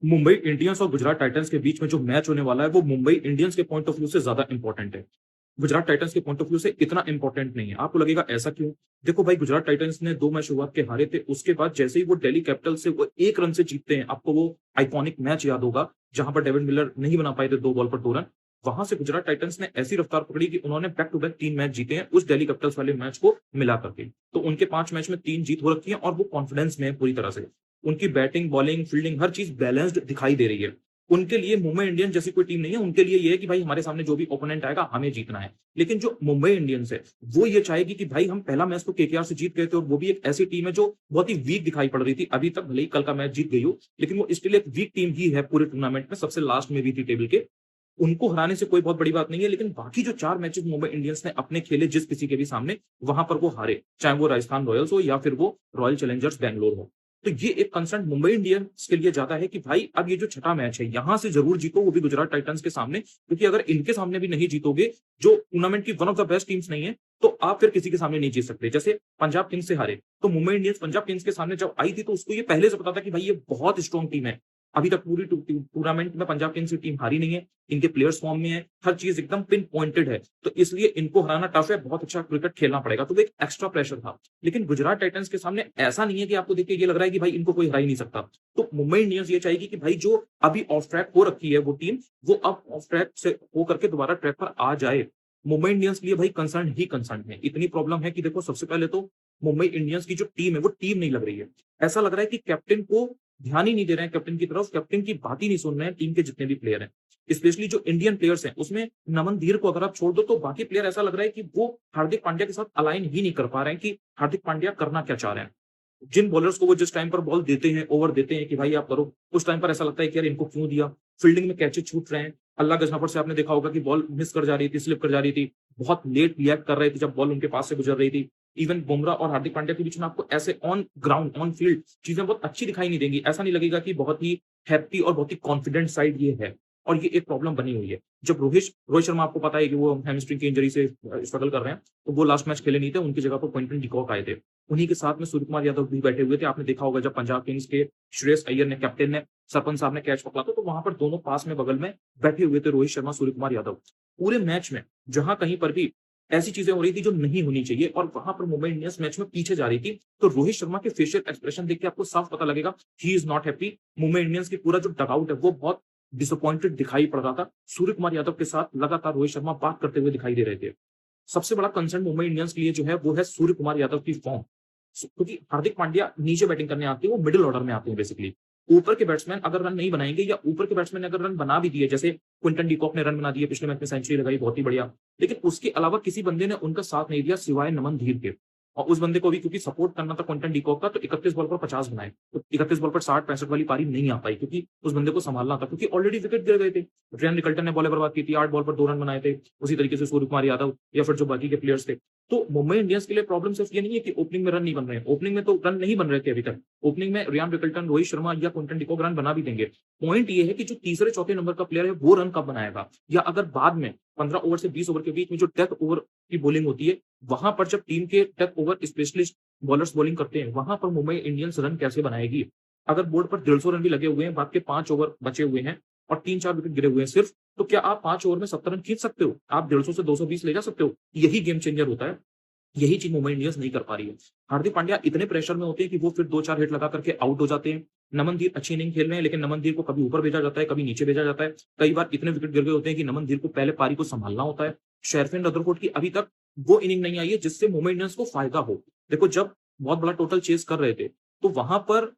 Mumbai Indians और Gujarat Titans के बीच में जो मैच होने वाला है वो मुंबई इंडियंस के पॉइंट ऑफ व्यू से ज्यादा इंपॉर्टेंट है। गुजरात टाइटंस के पॉइंट ऑफ व्यू से इतना इंपॉर्टेंट नहीं है। आपको लगेगा ऐसा क्यों? देखो भाई, गुजरात टाइटंस ने 2 मैच शुरुआत के हारे थे, उसके बाद जैसे ही वो दिल्ली कैपिटल से वो 1 रन से जीतते हैं, आपको वो आइकॉनिक मैच याद होगा जहां पर डेविड मिलर नहीं बना पाए थे 2 बॉल पर 2 रन। वहां से गुजरात टाइटंस ने ऐसी रफ्तार पकड़ी कि उन्होंने बैक टू बैक 3 मैच जीते हैं उस दिल्ली कैपिटल्स वाले मैच को मिला करके। तो उनके 5 मैच में 3 जीत हो रखी है और वो कॉन्फिडेंस में है पूरी तरह से। उनकी बैटिंग, बॉलिंग, फील्डिंग हर चीज बैलेंस्ड दिखाई दे रही है। उनके लिए मुंबई इंडियंस जैसी कोई टीम नहीं है। उनके लिए ये है कि भाई हमारे सामने जो भी ओपोनेंट आएगा हमें जीतना है। लेकिन जो मुंबई इंडियंस है वो ये चाहेगी कि भाई हम पहला मैच तो केकेआर से जीत गए थे, और वो भी एक ऐसी टीम है जो बहुत ही वीक दिखाई पड़ रही थी अभी तक। भले ही कल का मैच जीत गई हो, लेकिन वो स्टिल एक वीक टीम ही है पूरे टूर्नामेंट में, सबसे लास्ट में भी थी टेबल के। उनको हराने से कोई बहुत बड़ी बात नहीं है, लेकिन बाकी जो 4 मैचेस मुंबई इंडियंस ने अपने खेले जिस किसी के भी सामने, वहां पर वो हारे, चाहे वो राजस्थान रॉयल्स हो या फिर वो रॉयल चैलेंजर्स बैंगलोर हो। तो ये एक कंसर्न मुंबई इंडियंस के लिए ज्यादा है कि भाई अब ये जो छठा मैच है यहां से जरूर जीतो, वो भी गुजरात टाइटंस के सामने, क्योंकि अगर इनके सामने भी नहीं जीतोगे, जो टूर्नामेंट की one of the best teams नहीं है, तो आप फिर किसी के सामने नहीं जीत सकते। जैसे पंजाब किंग्स से हारे, तो मुंबई इंडियंस पंजाब किंग्स के सामने जब आई थी तो उसको ये पहले से पता था कि भाई ये बहुत स्ट्रॉन्ग टीम है। अभी तक पूरी टूर्नामेंट में पंजाब किंग्स की टीम हारी नहीं है, इनके प्लेयर्स फॉर्म में है, हर चीज एकदम पिन पॉइंटेड है, तो इसलिए इनको हराना टफ है, बहुत अच्छा क्रिकेट खेलना पड़ेगा। तो वो एक एक्स्ट्रा प्रेशर था। लेकिन गुजरात टाइटंस के सामने ऐसा नहीं है कि आपको देख के ये लग रहा है कि भाई इनको कोई हरा ही नहीं सकता। तो मुंबई इंडियंस ये चाहेगी कि भाई जो अभी ऑफ ट्रैक हो रखी है वो टीम, वो अब ऑफ ट्रैक से होकर के दोबारा ट्रैक पर आ जाए। मुंबई इंडियंस के लिए भाई कंसर्न ही कंसर्न है। इतनी प्रॉब्लम है कि देखो, सबसे पहले तो मुंबई इंडियंस की जो टीम है वो टीम नहीं लग रही है। ऐसा लग रहा है कि कैप्टन को ध्यान ही नहीं दे रहे हैं, कैप्टन की तरफ कैप्टन की बात ही नहीं सुन रहे हैं टीम के जितने भी प्लेयर हैं। स्पेशली जो इंडियन प्लेयर्स हैं उसमें नमन धीर को अगर आप छोड़ दो, तो बाकी प्लेयर ऐसा लग रहा है कि वो हार्दिक पांड्या के साथ अलाइन ही नहीं कर पा रहे हैं कि हार्दिक पांड्या करना क्या चाह रहे हैं। जिन बॉलर्स को वो जिस टाइम पर बॉल देते हैं, ओवर देते हैं कि भाई आप करो, उस टाइम पर ऐसा लगता है कि यार इनको क्यों दिया। फील्डिंग में कैचेज छूट रहे हैं। अल्लाह गजनफर से आपने देखा होगा कि बॉल मिस कर जा रही थी, स्लिप कर जा रही थी, बहुत लेट रिएक्ट कर रहे थे जब बॉल उनके पास से गुजर रही थी। इवन बुमराह और हार्दिक पांड्या के बीच में आपको ऐसे ऑन ग्राउंड, ऑन फील्ड चीजें बहुत अच्छी दिखाई नहीं देंगी। ऐसा नहीं लगेगा कि बहुत ही हैप्पी और बहुत ही कॉन्फिडेंट साइड ये है। और ये एक प्रॉब्लम बनी हुई है। जब रोहित शर्मा, आपको पता है कि वो हैमस्ट्रिंग की इंजरी से स्ट्रगल कर रहे हैं, तो वो लास्ट मैच खेले नहीं थे, उनकी जगह पर क्विंटन डिकॉक आए थे। उन्हीं के साथ में सूर्य कुमार यादव भी बैठे हुए थे। आपने देखा होगा जब पंजाब किंग्स के श्रेयस अय्यर ने, कैप्टन ने, सरपंच साहब ने कैच पकड़ा था, तो वहां पर दोनों पास में बगल में बैठे हुए थे, रोहित शर्मा, सूर्य कुमार यादव। पूरे मैच में जहां कहीं पर भी ऐसी चीजें हो रही थी जो नहीं होनी चाहिए, और वहां पर मुंबई इंडियंस मैच में पीछे जा रही थी, तो रोहित शर्मा के फेशियल एक्सप्रेशन देख के आपको साफ पता लगेगा he is not happy. Mumbai Indians की पूरा जो डगआउट है वो बहुत डिसअपॉइंटेड दिखाई पड़ रहा था। सूर्य कुमार यादव के साथ लगातार रोहित शर्मा बात करते हुए दिखाई दे रहे थे। सबसे बड़ा कंसर्न मुंबई इंडियंस के लिए जो है वो है सूर्य कुमार यादव की फॉर्म। क्योंकि हार्दिक पांड्या नीचे बैटिंग करने आते हैं, वो मिडिल ऑर्डर में आते हैं बेसिकली। ऊपर के बैट्समैन अगर रन नहीं बनाएंगे, या ऊपर के बैट्समैन ने अगर रन बना भी दिए, जैसे क्विंटन डिकॉक ने रन बना दिए, पिछले मैच में सेंचुरी लगाई, बहुत ही बढ़िया, लेकिन उसके अलावा किसी बंदे ने उनका साथ नहीं दिया सिवाय नमन धीर के। और उस बंदे को भी क्योंकि सपोर्ट करना था क्विंटन डिकॉक का, तो 31 बॉल पर 50 बनाए, तो 31 बॉल पर 60-65 वाली पारी नहीं आ पाई, क्योंकि उस बंदे को संभालना था, क्योंकि ऑलरेडी विकेट गिर गए थे। रियान निकल्टन ने बॉलें बर्बाद की थी, 8 बॉल पर 2 रन बनाए थे। उसी तरीके से सूर्य कुमार यादव या फिर जो बाकी के प्लेयर्स थे। तो मुंबई इंडियंस के लिए प्रॉब्लम सिर्फ ये नहीं है कि ओपनिंग में रन नहीं बन रहे हैं। ओपनिंग में तो रन नहीं बन रहे थे अभी तक। ओपनिंग में रियान रिकल्टन, रोहित शर्मा या क्विंटन डिकॉक रन बना भी देंगे। पॉइंट ये है कि जो तीसरे चौथे नंबर का प्लेयर है वो रन कब बनाएगा, या अगर बाद में 15 ओवर से 20 ओवर के बीच में जो डेथ ओवर की बॉलिंग होती है, वहां पर जब टीम के death over specialist bowlers bowling करते हैं, वहां पर मुंबई इंडियंस रन कैसे बनाएगी। अगर बोर्ड पर 150 रन भी लगे हुए हैं, बाद के 5 ओवर बचे हुए हैं और 3-4 विकेट गिरे हुए हैं सिर्फ, तो क्या आप 5 ओवर में 70 रन खींच सकते हो? आप 150 से 220 ले जा सकते हो? यही गेम चेंजर होता है। यही चीज मुंबई इंडियंस नहीं कर पा रही है। हार्दिक पांड्या इतने प्रेशर में होते हैं कि वो फिर 2-4 हिट लगा करके आउट हो जाते हैं। नमनदीप अच्छी इनिंग खेल रहे हैं, लेकिन नमनदीप को कभी ऊपर भेजा जाता है, कभी नीचे भेजा जाता है। कई बार इतने विकेट गिर गए होते हैं कि नमनदीप को पहले पारी को संभालना होता है। शेरफेन रदरफोर्ड की अभी तक वो इनिंग नहीं आई है जिससे मुंबई इंडियंस को फायदा हो। देखो, जब बहुत बड़ा टोटल चेस कर रहे थे, तो वहां पर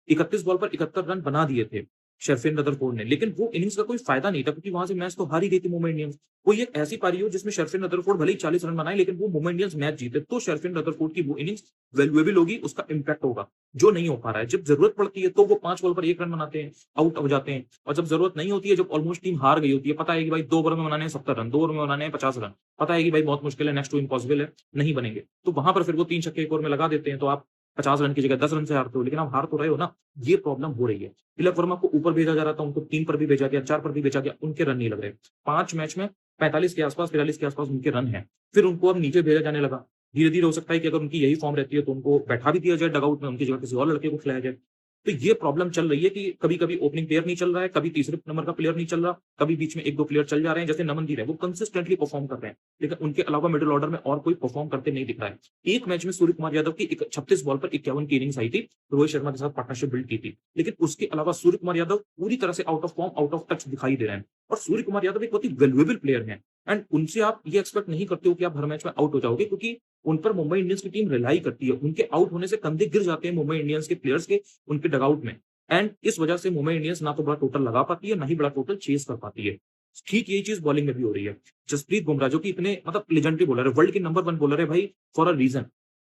31 बॉल पर 71 रन बना दिए थे शेरफेन रदरफोर्ड ने, लेकिन वो इनिंग्स का कोई फायदा नहीं था, क्योंकि वहां से मैच तो हार ही गई थी मुंबई इंडियंस। कोई एक ऐसी पारी हो जिसमें शेरफेन रदरफोर्ड भले ही 40 रन बनाए, लेकिन वो मुंबई इंडियंस मैच जीते, तो शेरफेन रदरफोर्ड की वो इनिंग्स वैल्यूएबल होगी, उसका इंपैक्ट होगा, जो नहीं हो पा रहा है। जब जरूरत पड़ती है तो वो 5 बॉल पर 1 रन बनाते हैं, आउट हो जाते हैं, और जब जरूरत नहीं होती है, जब ऑलमोस्ट टीम हार गई होती है, पता है कि भाई 2 ओवर में बनाने हैं 70 रन, 2 ओवर में बनाने हैं 50 रन, पता है कि भाई बहुत मुश्किल है, नेक्स्ट टू इम्पॉसिबल है, नहीं बनेंगे, तो वहां पर फिर वो 3 छक्के 1 ओवर में लगा देते हैं, तो आप 50 रन की जगह 10 रन से हारते हो, लेकिन आप हार तो रहे हो ना। ये प्रॉब्लम हो रही है। तिलक वर्मा को ऊपर भेजा जा रहा था, उनको 3 पर भी भेजा गया, 4 पर भी भेजा गया, उनके रन नहीं लग रहे। 5 मैच में 45 के आसपास, 43 के आसपास उनके रन है, फिर उनको अब नीचे भेजा जाने लगा। धीरे धीरे हो सकता है कि अगर उनकी यही फॉर्म रहती है तो उनको बैठा भी दिया जाए डगआउट में, उनकी जगह किसी और लड़के को खिलाया जाए। तो ये प्रॉब्लम चल रही है कि कभी-कभी ओपनिंग प्लेयर नहीं चल रहा है, कभी तीसरे नंबर का प्लेयर नहीं चल रहा, कभी बीच में 1-2 प्लेयर चल जा रहे हैं, जैसे नमनदीप है, वो कंसिस्टेंटली परफॉर्म कर रहे हैं। लेकिन उनके अलावा मिडल ऑर्डर में और कोई परफॉर्म करते नहीं दिख रहा है। एक मैच में सूर्य कुमार यादव की 36 बॉल पर 51 की इनिंग्स आई थी, रोहित शर्मा के साथ पार्टनरशिप बिल्ड की थी। लेकिन उसके अलावा सूर्य कुमार यादव पूरी तरह से out of form, out of touch दिखाई दे रहे हैं। और सूर्य कुमार यादव एक बहुत ही वैल्यूएबल प्लेयर हैं एंड उनसे आप ये एक्सपेक्ट नहीं करते हो कि आप हर मैच में आउट हो जाओगे, क्योंकि उन पर मुंबई इंडियंस की टीम रिलाई करती है। उनके आउट होने से कंधे गिर जाते हैं मुंबई इंडियंस के प्लेयर्स के, उनके डगआउट में। एंड इस वजह से मुंबई इंडियंस ना तो बड़ा टोटल लगा पाती है, ना ही बड़ा टोटल चेस कर पाती है। ठीक यही चीज बॉलिंग में भी हो रही है। जसप्रीत बुमराह जो कि इतने मतलब लेजेंडरी बॉलर है, वर्ल्ड के नंबर 1 बॉलर है भाई, फॉर अ रीजन।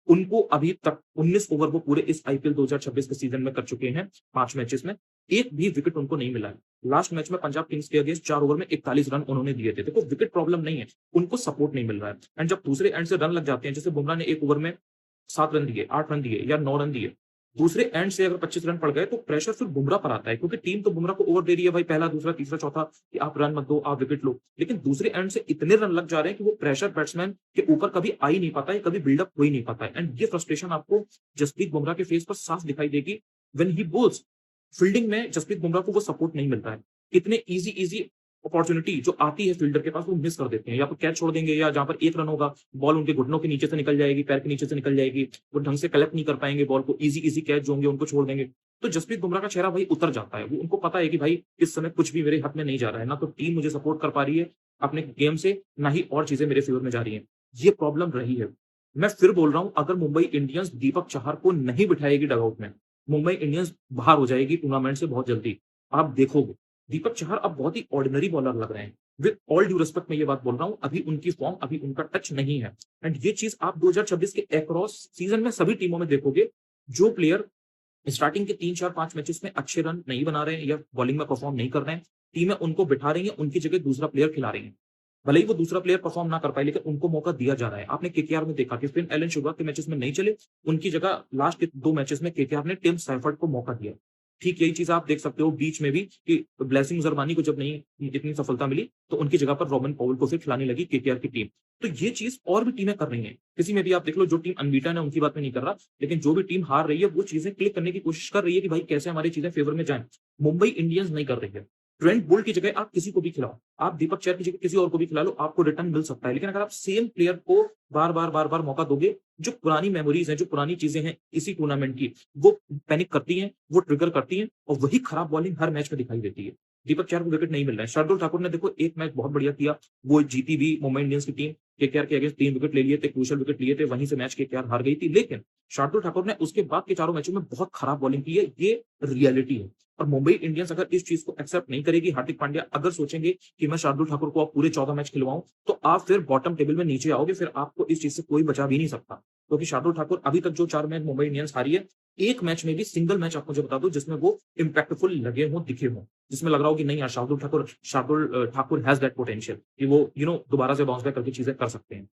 उनको अभी तक 19 ओवर वो पूरे इस आईपीएल 2026 के सीजन में कर चुके हैं, 5 मैचेस में। एक भी विकेट उनको नहीं मिला है। लास्ट मैच में पंजाब किंग्स के अगेंस्ट 4 ओवर में 41 रन उन्होंने दिए थे। देखो विकेट प्रॉब्लम नहीं है, उनको सपोर्ट नहीं मिल रहा है। एंड जब दूसरे एंड से रन लग जाते हैं, जैसे बुमराह ने 1 ओवर में 7 रन दिए, 8 रन दिए या 9 रन दिए, दूसरे एंड से अगर 25 रन पड़ गए तो प्रेशर फिर बुमराह पर आता है, क्योंकि टीम तो बुमराह को ओवर दे रही है भाई, पहला, दूसरा, तीसरा, चौथा, कि आप रन मत दो, आप विकेट लो। लेकिन दूसरे एंड से इतने रन लग जा रहे हैं कि वो प्रेशर बैट्समैन के ऊपर कभी आ ही नहीं पाता है, कभी बिल्डअप हो ही नहीं पाता है। एंड ये फ्रस्ट्रेशन आपको जसप्रीत बुमराह के फेस पर साफ दिखाई देगी व्हेन ही बोल्स। फील्डिंग में जसप्रीत बुमराह को वो सपोर्ट नहीं मिलता है। इतने ईज़ी अपॉर्च्युनिटी जो आती है फील्डर के पास, वो मिस कर देते हैं। या तो कैच छोड़ देंगे, या जहाँ पर 1 रन होगा, बॉल उनके घुटनों के नीचे से निकल जाएगी, पैर के नीचे से निकल जाएगी, वो ढंग से कलेक्ट नहीं कर पाएँगे बॉल को, ईज़ी कैच जो होंगे उनको छोड़ देंगे। तो जसप्रीत बुमराह का चेहरा भाई उतर जाता है। वो उनको पता है कि भाई इस समय कुछ भी मेरे हक में नहीं जा रहा है, ना तो टीम मुझे सपोर्ट कर पा रही है अपने गेम से, ना ही और चीज़ें मेरे फेवर में जा रही हैं। ये प्रॉब्लम रही है। मैं फिर बोल रहा हूँ, अगर मुंबई इंडियंस दीपक चहर को नहीं बिठाएगी डगआउट में, मुंबई इंडियंस बाहर हो जाएगी टूर्नामेंट से बहुत जल्दी। आप देखोगे, दीपक चहर अब बहुत ही ऑर्डिनरी बॉलर लग रहे हैं। विद ऑल ड्यू रिस्पेक्ट मैं ये बात बोल रहा हूँ, अभी उनकी फॉर्म, अभी उनका टच नहीं है। एंड ये चीज़ आप 2026 के अक्रॉस सीज़न में सभी टीमों में देखोगे, जो प्लेयर स्टार्टिंग के 3, 4, 5 मैचेस में अच्छे रन नहीं बना रहे हैं या बॉलिंग में परफॉर्म नहीं कर रहे हैं, टीमें उनको बिठा रही हैं, उनकी जगह दूसरा प्लेयर खिला रही हैं। भले ही वो दूसरा प्लेयर परफॉर्म ना कर पाए, लेकिन उनको मौका दिया जा रहा है। आपने केकेआर में देखा कि फिन एलन शुरुआत के मैचेस में नहीं चले, उनकी जगह लास्ट के 2 मैचेस में केकेआर ने टिम सैफर्ड को मौका दिया। ठीक यही चीज़ आप देख सकते हो बीच में भी कि ब्लेसिंग जरमानी को जब नहीं इतनी सफलता मिली, तो उनकी जगह पर रॉबिन पॉवेल को फिर खिलाने लगी केकेआर की टीम। तो ये चीज़ और भी टीमें कर रही हैं। किसी में भी आप देख लो, जो टीम अनबीटन है उनकी बात मैं नहीं कर रहा, लेकिन जो भी टीम हार रही है वो चीज़ें क्लिक करने की कोशिश कर रही है कि भाई कैसे हमारी चीज़ें फेवर में जाएँ। मुंबई इंडियंस नहीं कर रही है। ट्रेंट बोल्ट की जगह आप किसी को भी खिलाओ, आप दीपक चहर की जगह किसी और को भी खिला लो, आपको रिटर्न मिल सकता है। लेकिन अगर आप सेम प्लेयर को बार-बार मौका दोगे, जो पुरानी मेमोरीज़ हैं, जो पुरानी चीज़ें हैं इसी टूर्नामेंट की, वो पैनिक करती हैं, वो ट्रिगर करती हैं और वही खराब बॉलिंग हर मैच में दिखाई देती है। दीपक चहर को विकेट नहीं मिल रहे हैं। शार्दुल ठाकुर ने देखो एक मैच बहुत बढ़िया किया, वो जीती भी मुंबई इंडियंस की टीम, केकेआर के अगेंस्ट 3 विकेट ले लिए थे, क्रूशियल विकेट लिए थे, वहीं से मैच केकेआर हार गई थी। लेकिन शार्दुल ठाकुर ने उसके बाद के चारों मैचों में बहुत खराब बॉलिंग की है, ये रियलिटी है। और मुंबई इंडियंस अगर इस चीज़ को एक्सेप्ट नहीं करेगी, हार्दिक पांड्या अगर सोचेंगे कि मैं शार्दुल ठाकुर को अब पूरे 14 मैच खिलवाऊँ, तो आप फिर बॉटम टेबल में नीचे आओगे, फिर आपको इस चीज़ से कोई बचा भी नहीं सकता। क्योंकि शार्दुल ठाकुर अभी तक जो 4 मैच मुंबई इंडियंस हारी है, एक मैच में भी सिंगल मैच आप मुझे बता दो जिसमें वो इम्पैक्टफुल लगे हों, दिखे हों। जिसमें लग रहा हो कि नहीं यार, Shardul Thakur has that potential कि वो दोबारा से बाउंस बैक करके चीज़ें कर सकते हैं।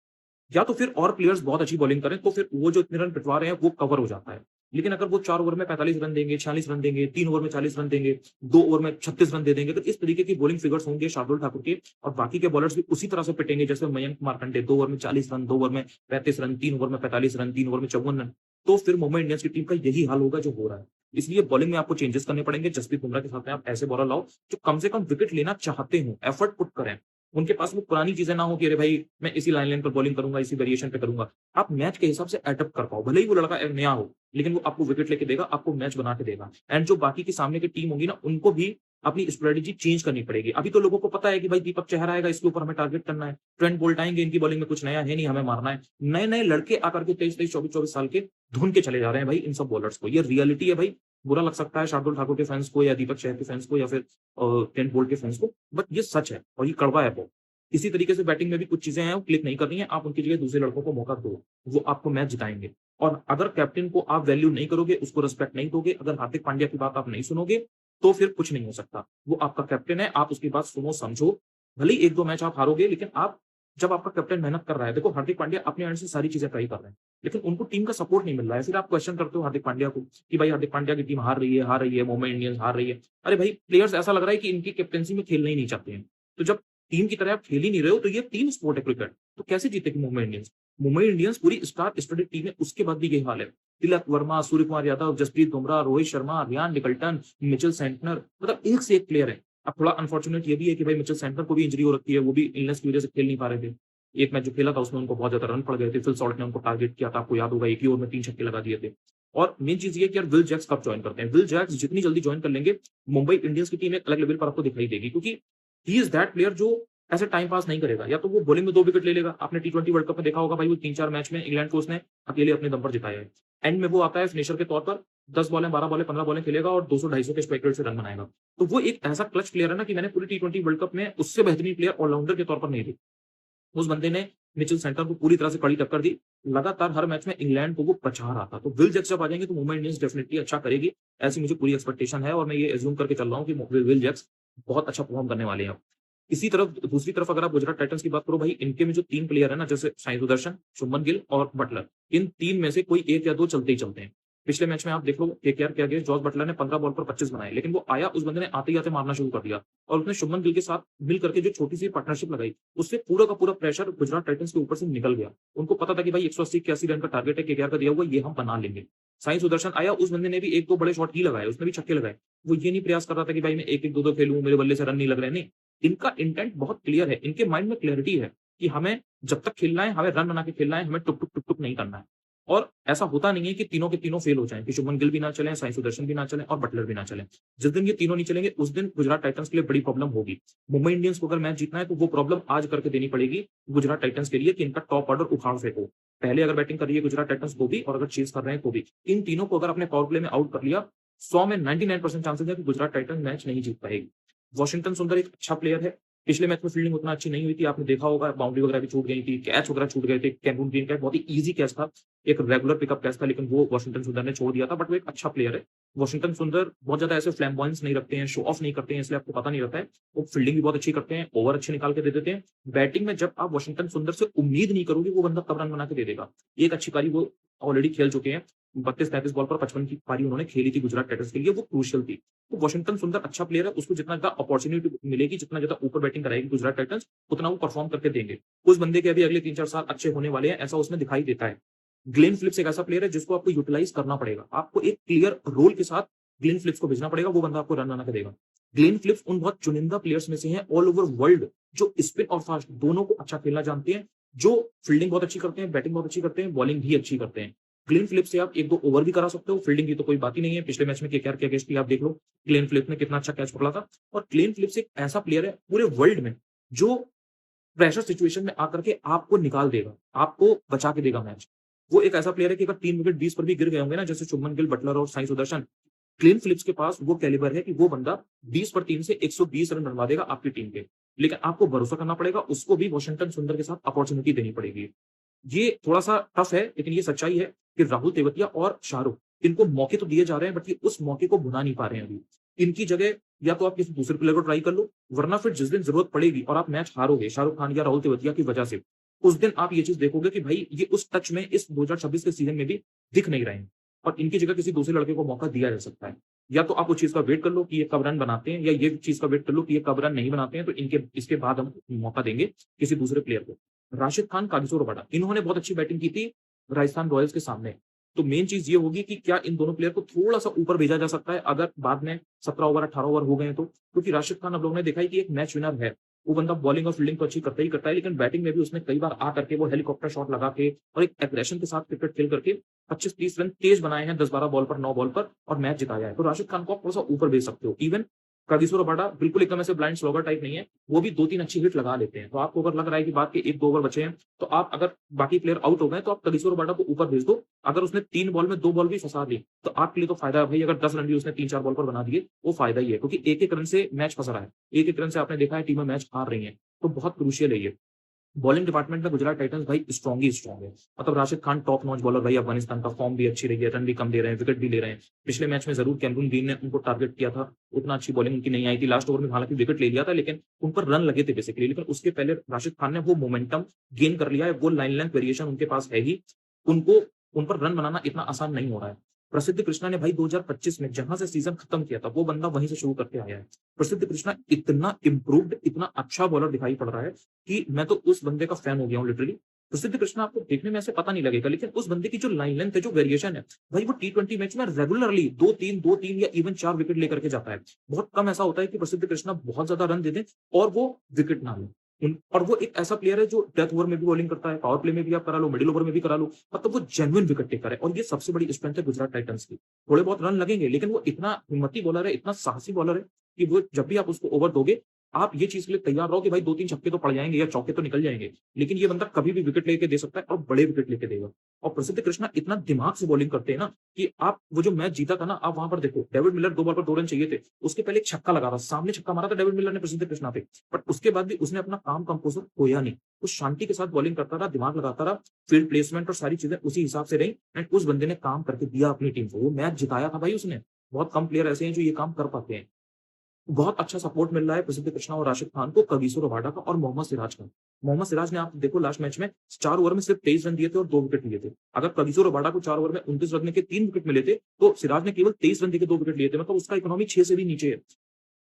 या तो फिर और प्लेयर्स बहुत अच्छी बॉलिंग करें, तो फिर वो जो इतने रन पिटवा रहे हैं वो कवर हो जाता है। लेकिन अगर वो 4 ओवर में 45 रन देंगे, 46 रन देंगे, 3 ओवर में 40 रन देंगे, 2 ओवर में 36 रन दे देंगे, तो इस तरीके की बॉलिंग फिगर्स होंगे शार्दुल ठाकुर के, और बाकी के बॉलर्स भी उसी तरह से पिटेंगे जैसे मयंक मार्कंडे, 2 ओवर में 40 रन, 2 ओवर में 35 रन, 3 ओवर में 45 रन, 3 ओवर में 54 रन। तो फिर मुंबई इंडियंस की टीम का यही हाल होगा जो हो रहा है। इसलिए बॉलिंग में आपको चेंजेस करने पड़ेंगे। जसप्रीत बुमराह के साथ में आप ऐसे बॉलर लाओ जो कम से कम विकेट लेना चाहते हो, एफर्ट पुट करें। उनके पास वो पुरानी चीज़ें ना हो कि अरे भाई मैं इसी लाइन पर बॉलिंग करूँगा, इसी वेरिएशन पे करूँगा। आप मैच के हिसाब से एडप्ट कर पाओ। भले ही वो लड़का नया हो, लेकिन वो आपको विकेट लेके देगा, आपको मैच बना के देगा। एंड जो बाकी की सामने की टीम होगी ना, उनको भी अपनी स्ट्रेटजी चेंज करनी पड़ेगी। अभी तो लोगों को पता है कि भाई दीपक चहर आएगा, इसके ऊपर हमें टारगेट करना है। ट्रेंट बोल्ट आएँगे, इनकी बॉलिंग में कुछ नया है नहीं, हमें मारना है। नए-नए लड़के आकर के 23-23, 24-24 साल के धुन के चले जा रहे हैं भाई इन सब बॉलर्स को। ये रियलिटी है भाई। बुरा लग सकता है शार्दुल ठाकुर के फैन्स को या दीपक चहर के फैन्स को या फिर ट्रेंट बोल्ट के फैन्स को, बट ये सच है और ये कड़वा है बहुत। इसी तरीके से बैटिंग में भी कुछ चीज़ें हैं वो क्लिक नहीं कर रही हैं, आप उनकी जगह दूसरे लड़कों को मौका दो, वो आपको मैच जिताएँगे। और अगर कैप्टन को आप वैल्यू नहीं करोगे, उसको रिस्पेक्ट नहीं दोगे, अगर हार्दिक पांड्या की बात आप नहीं सुनोगे, तो फिर कुछ नहीं हो सकता। वो आपका कैप्टन है, आप उसकी बात सुनो, समझो। भले ही 1-2 मैच आप हारोगे, लेकिन आप जब आपका कैप्टन मेहनत कर रहा है, देखो हार्दिक पांड्या अपने एंड से सारी चीज़ें ट्राई कर रहे हैं, लेकिन उनको टीम का सपोर्ट नहीं मिल रहा है। फिर आप क्वेश्चन करते हो हार्दिक पांड्या को कि भाई हार्दिक पांड्या की टीम हार रही है, मुंबई इंडियंस हार रही है। अरे भाई, प्लेयर्स ऐसा लग रहा है कि इनकी कैप्टेंसी में खेलना ही नहीं चाहते हैं। तो जब टीम की तरह आप खेल ही नहीं रहे हो, तो ये टीम स्पोर्ट है क्रिकेट, तो कैसे जीतेगी मुंबई इंडियंस? मुंबई इंडियंस पूरी स्टार स्टडेड टीम है, उसके बाद भी यही हाल है। तिलक वर्मा, सूर्य कुमार यादव, जसप्रीत बुमराह, रोहित शर्मा, रियान निकल्टन, मिचेल सेंटनर, मतलब एक से एक प्लेयर है। अब थोड़ा अनफॉर्चुनेट ये भी है कि भाई मिचेल सेंटनर को भी इंजरी हो रखी है, वो भी इलनेस की वजह से खेल नहीं पा रहे थे। एक मैच जो खेला था उसमें उनको बहुत ज्यादा रन पड़ गए थे, फिल सॉल्ट ने उनको टारगेट किया था, आपको याद होगा, एक ही ओवर में 3 छक्के लगा दिए थे। और मेन चीज ये है कि यार विल जैक्स कब ज्वाइन करते हैं। विल जैक्स जितनी जल्दी ज्वाइन कर लेंगे, मुंबई इंडियंस की टीम एक अलग लेवल पर आपको दिखाई देगी, क्योंकि ही इज दैट प्लेयर जो ऐसे टाइम पास नहीं करेगा। या तो वो बॉलिंग में 2 विकेट ले लेगा, आपने टी20 वर्ल्ड कप में देखा होगा भाई, वो 3-4 मैच में इंग्लैंड को उसने अकेले अपने दम पर जिताया है। एंड में वो आता है फिनिशर के तौर पर, 10 बॉलें, 12 बॉलें, 15 बॉलें खेलेगा और 200-250 के स्ट्राइक रेट से रन बनाएगा। तो वो एक ऐसा क्लच प्लेयर है ना कि मैंने पूरी टी20 वर्ल्ड कप में उससे बेहतरीन प्लेयर ऑलराउंडर के तौर पर नहीं देखा। उस बंदे ने मिचेल सेंटर को पूरी तरह से कड़ी टक्कर दी। लगातार हर मैच में इंग्लैंड को वो बचा रहा था। तो विल जैक्स जब आ जाएंगे तो मुंबई इंडियंस डेफिनेटली अच्छा करेगी, ऐसी मुझे पूरी एक्सपेक्टेशन है और मैं ये एज्यूम करके चल रहा हूँ कि विल जैक्स बहुत अच्छा परफॉर्म करने वाले हैं। इसी तरफ दूसरी तरफ अगर आप गुजरात टाइटंस की बात करो भाई, इनके में जो 3 प्लेयर है ना, जैसे साई सुदर्शन, शुभमन गिल और बटलर, इन 3 में से कोई 1 या 2 चलते ही चलते हैं। पिछले मैच में आप देख लो केकेआर क्या गया, जॉस बटलर ने 15 बॉल पर 25 बनाए, लेकिन वो आया, उस बंदे ने आते ही आते मारना शुरू कर दिया और उसने शुभमन गिल के साथ मिल करके जो छोटी सी पार्टनरशिप लगाई, उससे पूरा का पूरा प्रेशर गुजरात टाइटंस के ऊपर से निकल गया। उनको पता था कि भाई 180-81 रन का टारगेट है केकेआर का दिया हुआ, ये हम बना लेंगे। साई सुदर्शन आया, उस बंदे ने भी 1-2 बड़े शॉट ही लगाए, उसने भी छक्के लगाए। वो ये नहीं प्रयास कर रहा था कि भाई मैं 1-1, 2-2 खेलूं, मेरे बल्ले से रन नहीं लग रहे, नहीं। इनका इंटेंट बहुत क्लियर है, इनके माइंड में क्लैरिटी है कि हमें जब तक खेलना है, हमें रन बना के खेलना है, हमें टुक टुक टुक टुक नहीं करना है। और ऐसा होता नहीं है कि तीनों के तीनों फेल हो जाएं, कि शुभमन गिल भी ना चले, साई सुदर्शन भी ना चले और बटलर भी ना चले। जिस दिन ये तीनों नहीं चलेंगे, उस दिन गुजरात टाइटंस के लिए बड़ी प्रॉब्लम होगी। मुंबई इंडियंस को अगर मैच जीतना है तो वो प्रॉब्लम आज करके देनी पड़ेगी गुजरात टाइटंस के लिए कि इनका टॉप ऑर्डर उखाड़ फेंको। पहले अगर बैटिंग कर रही है गुजरात टाइटंस तो भी, और अगर चेस कर रहे हैं तो भी, इन तीनों को अगर अपने पावर प्ले में आउट कर लिया, 100 में 99% चांसेस है कि गुजरात टाइटंस मैच नहीं जीत पाएगी। वॉशिंगटन सुंदर एक अच्छा प्लेयर है। पिछले मैच में फील्डिंग उतना अच्छी नहीं हुई थी, आपने देखा होगा, बाउंड्री वगैरह भी छूट गई थी, कैच वगैरह छूट गए थे। कैमरून ग्रीन का बहुत ही ईजी कैच था, एक रेगुलर पिकअप कैच था, लेकिन वो वॉशिंगटन सुंदर ने छोड़ दिया था। बट वो एक अच्छा प्लेयर है। वॉशिंगटन सुंदर बहुत ज्यादा ऐसे फ्लैम्बॉयंस नहीं रखते हैं, शो ऑफ नहीं करते हैं, इसलिए आपको पता नहीं रहता है। वो फील्डिंग भी बहुत अच्छी करते हैं, ओवर अच्छे निकाल के दे देते हैं। बैटिंग में जब आप वॉशिंगटन सुंदर से उम्मीद नहीं करोगे वो बंदा कब रन बना के दे देगा। एक अच्छी पारी वो ऑलरेडी खेल चुके हैं, 32-33 बॉल पर 55 की पारी उन्होंने खेली थी गुजरात टाइटंस के लिए, वो क्रूशियल थी। तो वॉशिंगटन सुंदर अच्छा प्लेयर है, उसको जितना ज्यादा अपॉर्चुनिटी मिलेगी, जितना ज्यादा ऊपर बैटिंग कराएगी गुजरात टाइटंस, उतना वो परफॉर्म करके देंगे। उस बंदे के अभी अगले 3-4 साल अच्छे होने वाले हैं, ऐसा उसमें दिखाई देता है। ग्लेन फिलिप्स एक ऐसा प्लेयर है जिसको आपको यूटिलाइज करना पड़ेगा, आपको एक क्लियर रोल के साथ ग्लेन फिलिप्स को भेजना पड़ेगा, वो बंदा आपको रन बना के देगा। ग्लेन फिलिप्स उन बहुत चुनिंदा प्लेयर्स में से हैं ऑल ओवर वर्ल्ड जो स्पिन और फास्ट दोनों को अच्छा खेलना जानते हैं, जो फील्डिंग बहुत अच्छी करते हैं, बैटिंग बहुत अच्छी करते हैं, बॉलिंग भी अच्छी करते हैं। ग्लेन फिलिप्स से आप 1-2 ओवर भी करा सकते हो, फील्डिंग की तो कोई बात ही नहीं है। पिछले मैच में केकेआर के अगेंस्ट भी आप देख लो, ग्लेन फिलिप्स ने कितना अच्छा कैच पकड़ा था। और ग्लेन फिलिप्स एक ऐसा प्लेयर है पूरे वर्ल्ड में जो प्रेशर सिचुएशन में आकर के आपको निकाल देगा, आपको बचा के देगा मैच। वो एक ऐसा प्लेयर है कि अगर 3 विकेट 20 पर भी गिर गए होंगे ना, जैसे शुभमन गिल, बटलर और साई सुदर्शन, ग्लेन फिलिप्स के पास वो कैलिबर है कि वो बंदा 20 पर 3 से 120 रन बनवा देगा आपकी टीम के। लेकिन आपको भरोसा करना पड़ेगा, उसको भी वॉशिंगटन सुंदर के साथ अपॉर्चुनिटी देनी पड़ेगी। ये थोड़ा-सा टफ है, लेकिन ये सच्चाई है कि राहुल तेवतिया और शाहरुख, इनको मौके तो दिए जा रहे हैं, बट ये उस मौके को भुना नहीं पा रहे हैं अभी। इनकी जगह या तो आप किसी दूसरे प्लेयर को ट्राई कर लो, वरना फिर जिस दिन जरूरत पड़ेगी और आप मैच हारोगे शाहरुख खान या राहुल तेवतिया की वजह से, उस दिन आप ये चीज देखोगे कि भाई ये उस टच में इस 2026 के सीजन में भी दिख नहीं रहे हैं और इनकी जगह किसी दूसरे लड़के को मौका दिया जा सकता है। या तो आप उस चीज का वेट कर लो कि ये कब रन बनाते हैं, या ये चीज का वेट कर लो कि ये कब रन नहीं बनाते हैं, तो इनके इसके बाद हम मौका देंगे किसी दूसरे प्लेयर को। राशिद खान, कागिसो रबाडा, इन्होंने बहुत अच्छी बैटिंग की थी राजस्थान रॉयल्स के सामने। तो मेन चीज ये होगी कि क्या इन दोनों प्लेयर को थोड़ा-सा ऊपर भेजा जा सकता है अगर बाद में 17 ओवर 18 ओवर हो गए तो? क्योंकि राशिद खान अब लोगों ने देखा है कि एक मैच विनर है। वो बंदा बॉलिंग और फील्डिंग तो अच्छी करता ही करता है, लेकिन बैटिंग में भी उसने कई बार आ करके वो हेलीकॉप्टर शॉट लगा के और एक एग्रेशन के साथ क्रिकेट खेल करके 25-30 रन तेज बनाए हैं 10-12 बॉल पर, 9 बॉल पर और मैच जिताया है। तो राशिद खान को आप थोड़ा-सा ऊपर भेज सकते हो। इवन कागिसो रबाडा बिल्कुल एकदम ऐसे ब्लाइंड स्लॉगर टाइप नहीं है, वो भी 2-3 अच्छी हिट लगा लेते हैं। तो आपको अगर लग रहा है कि बाद के 1-2 ओवर बचे हैं, तो आप अगर बाकी प्लेयर आउट हो गए तो आप कागिसो रबाडा को ऊपर भेज दो। अगर उसने 3 बॉल में 2 बॉल भी फंसा दी, तो आपके लिए तो फायदा है भाई। अगर 10 रन भी उसने 3-4 बॉल पर बना दिए, वो फायदा ही है, क्योंकि एक-एक रन से मैच फंस रहा है। एक-एक रन से आपने देखा है टीमें मैच हार रही हैं, तो बहुत क्रूशियल है ये। बॉलिंग डिपार्टमेंट में गुजरात टाइटंस भाई स्ट्रांग ही स्ट्रांग है। मतलब Rashid Khan top notch bowler भाई, अफगानिस्तान का फॉर्म भी अच्छी रही है, रन भी कम दे रहे हैं, विकेट भी ले रहे हैं। पिछले मैच में जरूर कैमरून ग्रीन ने उनको टारगेट किया था, उतना अच्छी बॉलिंग उनकी नहीं आई थी। लास्ट ओवर में हालांकि विकेट ले लिया था, लेकिन उन पर रन लगे थे बेसिकली। लेकिन उसके पहले राशिद खान ने वो मोमेंटम गेन कर लिया है, वो लाइन लेंथ वेरिएशन उनके पास है ही, उनको उन पर रन बनाना इतना आसान नहीं हो रहा है। प्रसिद्ध कृष्णा ने भाई 2025 में जहां से सीजन खत्म किया था, वो बंदा वहीं से शुरू करके आया है। प्रसिद्ध कृष्णा इतना इंप्रूव्ड, इतना अच्छा बॉलर दिखाई पड़ रहा है कि मैं तो उस बंदे का फैन हो गया हूँ लिटरली। प्रसिद्ध कृष्णा आपको देखने में ऐसे पता नहीं लगेगा, लेकिन उस बंदे की जो लाइन लेंथ है, जो वेरिएशन है, भाई वो टी20 मैच में रेगुलरली 2-3 या इवन 4 विकेट लेकर के जाता है। बहुत कम ऐसा होता है कि प्रसिद्ध कृष्णा बहुत ज्यादा रन दे दें और वो विकेट ना लें। और वो एक ऐसा प्लेयर है जो डेथ ओवर में भी बॉलिंग करता है, पावर प्ले में भी आप करा लो, मिडिल ओवर में भी करा लो, मतलब वो जेन्युइन विकेट टेकर है और ये सबसे बड़ी स्ट्रेंथ है गुजरात टाइटंस की। थोड़े बहुत रन लगेंगे, लेकिन वो इतना हिम्मती बॉलर है, इतना साहसी बॉलर है कि वो जब भी आप उसको ओवर दोगे, आप ये चीज के लिए तैयार रहो कि भाई 2-3 छक्के तो पड़ जाएंगे या चौके तो निकल जाएंगे, लेकिन ये बंदा कभी भी विकेट लेके दे सकता है और बड़े विकेट लेके देगा। और प्रसिद्ध कृष्णा इतना दिमाग से बॉलिंग करते हैं ना कि आप वो जो मैच जीता था ना, आप वहां पर देखो, डेविड मिलर 2 बॉल पर 2 रन चाहिए थे, उसके पहले एक छक्का लगा था, सामने छक्का मारा था डेविड मिलर ने प्रसिद्ध कृष्णा पे, बट उसके बाद भी उसने अपना काम कंपोजर खोया नहीं। वो शांति के साथ बॉलिंग करता रहा, दिमाग लगाता रहा, फील्ड प्लेसमेंट और सारी चीजें उसी हिसाब से रही एंड उस बंदे ने काम करके दिया अपनी टीम को, वो मैच जिताया था भाई उसने। बहुत कम प्लेयर ऐसे हैं जो ये काम कर पाते हैं। बहुत अच्छा सपोर्ट मिल रहा है प्रसिद्ध कृष्णा और राशिद खान को, कगिसो रबाडा का और मोहम्मद सिराज का। मोहम्मद सिराज ने आप देखो लास्ट मैच में 4 ओवर में सिर्फ 23 रन दिए थे और 2 विकेट लिए थे। अगर कगिसो रबाडा को 4 ओवर में 29 रन के 3 विकेट मिले थे, तो सिराज ने केवल 23 रन देके 2 विकेट लिए थे, मतलब उसका इकोनॉमी 6 से भी नीचे है।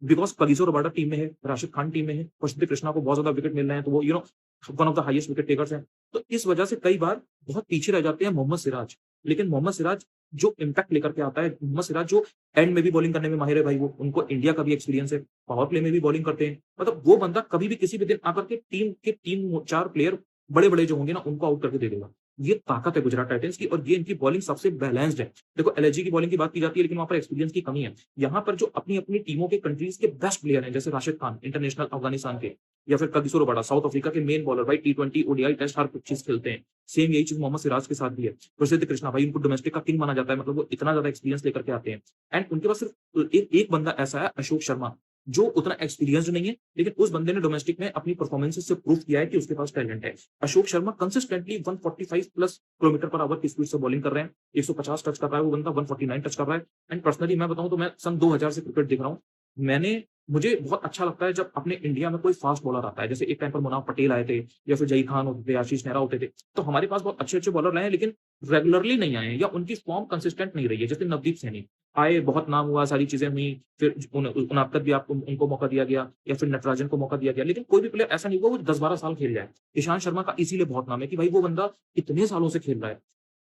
बिकॉज कगिसो रबाडा टीम में है, राशिद खान टीम में है, प्रसिद्ध कृष्णा को बहुत ज्यादा विकेट मिल रहे हैं, तो वो one of the highest wicket takers हैं। तो इस वजह से कई बार बहुत पीछे रह जाते हैं मोहम्मद सिराज। लेकिन मोहम्मद सिराज जो इम्पैक्ट लेकर के आता है, मोहम्मद सिराज जो एंड में भी बॉलिंग करने में माहिर है भाई, वो उनको इंडिया का भी एक्सपीरियंस है, पावर प्ले में भी बॉलिंग करते हैं, मतलब वो बंदा कभी भी किसी भी दिन आकर के टीम के 3-4 प्लेयर बड़े बड़े जो होंगे ना, उनको आउट करके दे देगा। ये ताकत है गुजरात टाइटंस की और ये इनकी बॉलिंग सबसे बैलेंस्ड है। देखो एलएसजी की बॉलिंग की बात की जाती है, लेकिन वहां पर एक्सपीरियंस की कमी है। यहाँ पर जो अपनी अपनी टीमों के कंट्रीज के बेस्ट प्लेयर हैं, जैसे राशिद खान इंटरनेशनल अफगानिस्तान के, या फिर कगिसो रबाडा साउथ अफ्रीका के मेन बॉलर, भाई टी20 ओडीआई टेस्ट हर चीज खेलते हैं। सेम यही चीज मोहम्मद सिराज के साथ भी है। प्रसिद्ध कृष्णा भाई उनको डोमेस्टिक का किंग माना जाता है, मतलब वो इतना ज्यादा एक्सपीरियंस लेकर के आते हैं। एंड उनके पास सिर्फ एक बंदा ऐसा है, अशोक शर्मा, जो उतना एक्सपीरियंस्ड नहीं है, लेकिन उस बंदे ने डोमेस्टिक में अपनी परफॉर्मेंसेस से प्रूव किया है कि उसके पास टैलेंट है। Ashok Sharma consistently 145 plus kilometre per hour की स्पीड से बॉलिंग कर रहे हैं, 150 टच कर रहा है वो बंदा, 149 टच कर रहा है। एंड पर्सनली मैं बताऊं तो मैं सन 2000 से क्रिकेट देख रहा हूँ। मुझे बहुत अच्छा लगता है जब अपने इंडिया में कोई फास्ट बॉलर आता है, जैसे एक टाइम पर मुनाफ पटेल आए थे, या फिर जई खान होते थे, आशीष नेहरा होते थे, तो हमारे पास बहुत अच्छे अच्छे बॉलर रहे हैं, लेकिन रेगुलरली नहीं आए हैं या उनकी फॉर्म कंसिस्टेंट नहीं रही है। जैसे नवदीप सैनी आए, बहुत नाम हुआ, सारी चीजें हुई, फिर उनअब भी आपको उनको मौका दिया गया, या फिर नटराजन को मौका दिया गया, लेकिन कोई भी प्लेयर ऐसा नहीं हुआ वो 10-12 साल खेल जाए। ईशांत शर्मा का इसीलिए बहुत नाम है कि भाई वो बंदा इतने सालों से खेल रहा है।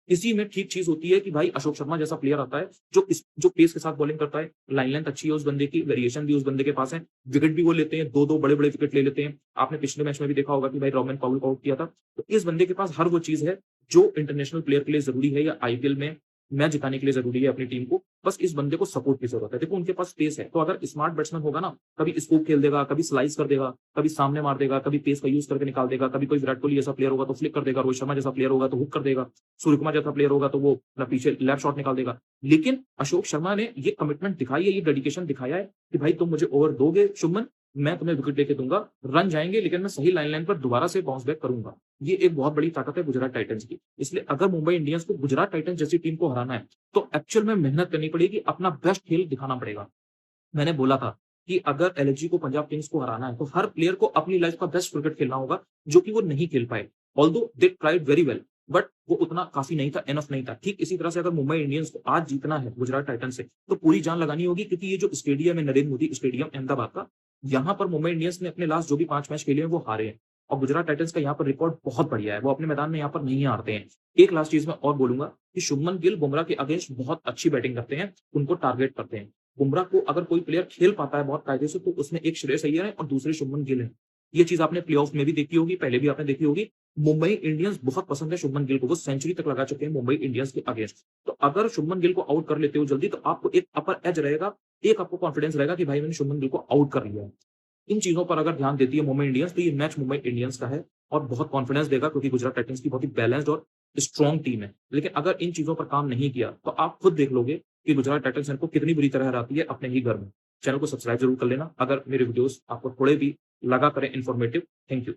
इसी में ठीक चीज होती है कि भाई अशोक शर्मा जैसा प्लेयर आता है जो पेस के साथ बॉलिंग करता है, लाइन लेंथ अच्छी है उस बंदे की, वेरिएशन भी उस बंदे के पास है, विकेट भी वो लेते हैं, 2-2 बड़े बड़े विकेट ले लेते हैं। आपने पिछले मैच में भी देखा होगा कि भाई रॉबिन पाउल को आउट किया था। तो इस बंदे के पास हर वो चीज है जो इंटरनेशनल प्लेयर के लिए जरूरी है या आईपीएल में मैच जिताने के लिए जरूरी है अपनी टीम को। बस इस बंदे को सपोर्ट की जरूरत है। देखो उनके पास पेस है, तो अगर स्मार्ट बैट्समैन होगा ना, कभी स्कूप खेल देगा, कभी स्लाइस कर देगा, कभी सामने मार देगा, कभी पेस का यूज करके निकाल देगा, कभी कोई विराट कोहली जैसा प्लेयर होगा तो फ्लिक कर देगा, रोहित शर्मा जैसा प्लेयर होगा तो हुक कर देगा, सूर्य कुमार जैसा प्लेयर होगा तो वो अपना पीछे लेफ्ट शॉट निकाल देगा। लेकिन अशोक शर्मा ने ये कमिटमेंट दिखाई है, ये डेडिकेशन दिखाया है कि भाई तुम मुझे ओवर दोगे शुभमन, मैं तुम्हें विकेट लेके दूंगा, रन जाएंगे लेकिन मैं सही लाइन पर दोबारा से बाउंस बैक करूंगा। ये एक बहुत बड़ी ताकत है गुजरात टाइटंस की। इसलिए अगर मुंबई इंडियंस को गुजरात टाइटंस जैसी टीम को हराना है, तो एक्चुअल में मेहनत करनी पड़ेगी, अपना बेस्ट खेल दिखाना पड़ेगा। मैंने बोला था कि अगर एलएसजी को पंजाब किंग्स को हराना है, तो हर प्लेयर को अपनी लाइफ का बेस्ट क्रिकेट खेलना होगा, जो कि वो नहीं खेल पाए। Although they tried very well, but वो उतना काफी नहीं था, एनफ नहीं था। ठीक इसी तरह से अगर मुंबई इंडियंस को आज जीतना है गुजरात टाइटंस से, तो पूरी जान लगानी होगी, क्योंकि ये जो स्टेडियम है नरेंद्र मोदी स्टेडियम अहमदाबाद का, यहाँ पर मुंबई इंडियंस ने अपने लास्ट जो भी 5 मैच खेले हैं वो हारे हैं। और गुजरात टाइटंस का यहाँ पर रिकॉर्ड बहुत बढ़िया है, वो अपने मैदान में यहाँ पर नहीं हारते हैं। एक लास्ट चीज मैं और बोलूंगा कि शुभमन गिल बुमराह के अगेंस्ट बहुत अच्छी बैटिंग करते हैं, उनको टारगेट करते हैं। बुमराह को अगर कोई प्लेयर खेल पाता है बहुत कायदे से, तो उसमें एक श्रेयस अय्यर है और दूसरे शुभमन गिल है। ये चीज आपने प्लेऑफ में भी देखी होगी, पहले भी आपने देखी होगी। मुंबई इंडियंस बहुत पसंद है शुभमन गिल को, वो सेंचुरी तक लगा चुके हैं मुंबई इंडियंस के अगेंस्ट। तो अगर शुभमन गिल को आउट कर लेते हो जल्दी, तो आपको एक अपर एज रहेगा, एक आपको कॉन्फिडेंस रहेगा कि भाई मैंने शुभमन गिल को आउट कर लिया है। इन चीजों पर अगर ध्यान देती है मुंबई इंडियंस, तो ये मैच मुंबई इंडियंस का है और बहुत कॉन्फिडेंस देगा, क्योंकि गुजरात टाइटंस की बहुत ही बैलेंस्ड और स्ट्रॉन्ग टीम है। लेकिन अगर इन चीजों पर काम नहीं किया, तो आप खुद देख लोगे कि गुजरात टाइटंस इनको कितनी बुरी तरह हराती है अपने ही घर में। चैनल को सब्सक्राइब जरूर कर लेना अगर मेरे वीडियोस आपको थोड़े भी लगा करें इन्फॉर्मेटिव। Thank you.